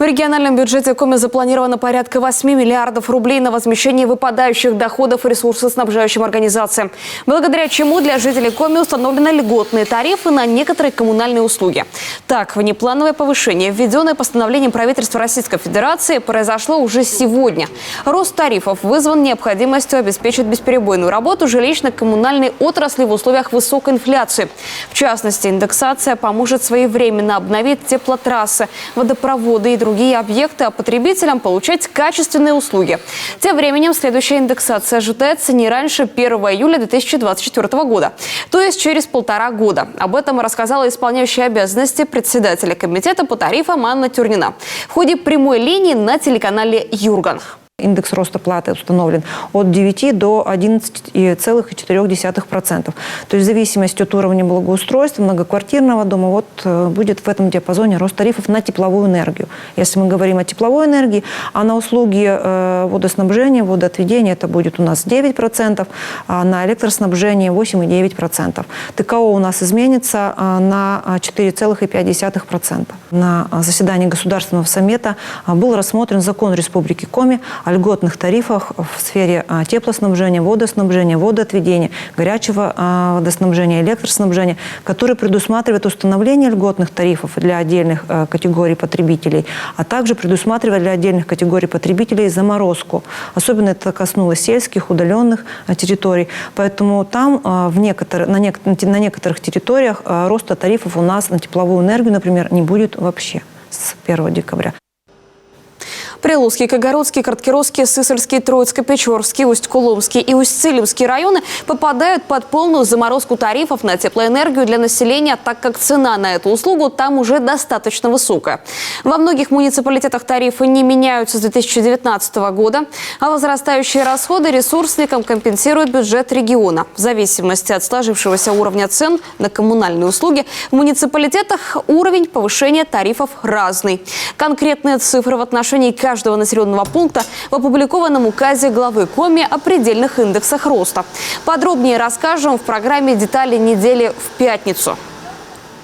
региональном бюджете Коми запланировано порядка 8 миллиардов рублей на возмещение выпадающих доходов ресурсоснабжающим организациям, благодаря чему для жителей Коми установлены льготные тарифы на некоторые коммунальные услуги. Так, внеплановое повышение, введенное постановлением правительства Российской Федерации, произошло уже сегодня. Рост тарифов вызван необходимостью обеспечить бесперебойную работу жилищно-коммунальной отрасли в условиях высокой инфляции. В частности, индексация поможет своевременно обновить теплотрассы, водопроводы и другие объекты, а потребителям получать качественные услуги. Тем временем следующая индексация ожидается не раньше 1 июля 2024 года, то есть через 1,5 года. Об этом рассказала исполняющая обязанности председателя комитета по тарифам Анна Тюрнина в ходе прямой линии на телеканале «Юрган». Индекс роста платы установлен от 9 до 11,4%. То есть в зависимости от уровня благоустройства многоквартирного дома будет в этом диапазоне рост тарифов на тепловую энергию. Если мы говорим о тепловой энергии, а на услуги водоснабжения, водоотведения это будет у нас 9%, а на электроснабжение 8,9%. ТКО у нас изменится на 4,5%. На заседании Государственного совета был рассмотрен закон Республики Коми о льготных тарифах в сфере теплоснабжения, водоснабжения, водоотведения, горячего водоснабжения, электроснабжения, который предусматривает установление льготных тарифов для отдельных категорий потребителей, а также предусматривает для отдельных категорий потребителей заморозку. Особенно это коснулось сельских, удаленных территорий. Поэтому там на некоторых территориях роста тарифов у нас на тепловую энергию, например, не будет вообще с 1 декабря. Прилуцкий, Кагородский, Краткеровский, Сысольский, Троицко-Печорский, Усть-Куломский и Усть-Цилимский районы попадают под полную заморозку тарифов на теплоэнергию для населения, так как цена на эту услугу там уже достаточно высокая. Во многих муниципалитетах тарифы не меняются с 2019 года, а возрастающие расходы ресурсникам компенсирует бюджет региона. В зависимости от сложившегося уровня цен на коммунальные услуги в муниципалитетах уровень повышения тарифов разный. Конкретные цифры в отношении каждого населенного пункта в опубликованном указе главы Коми о предельных индексах роста. Подробнее расскажем в программе «Детали недели» в пятницу.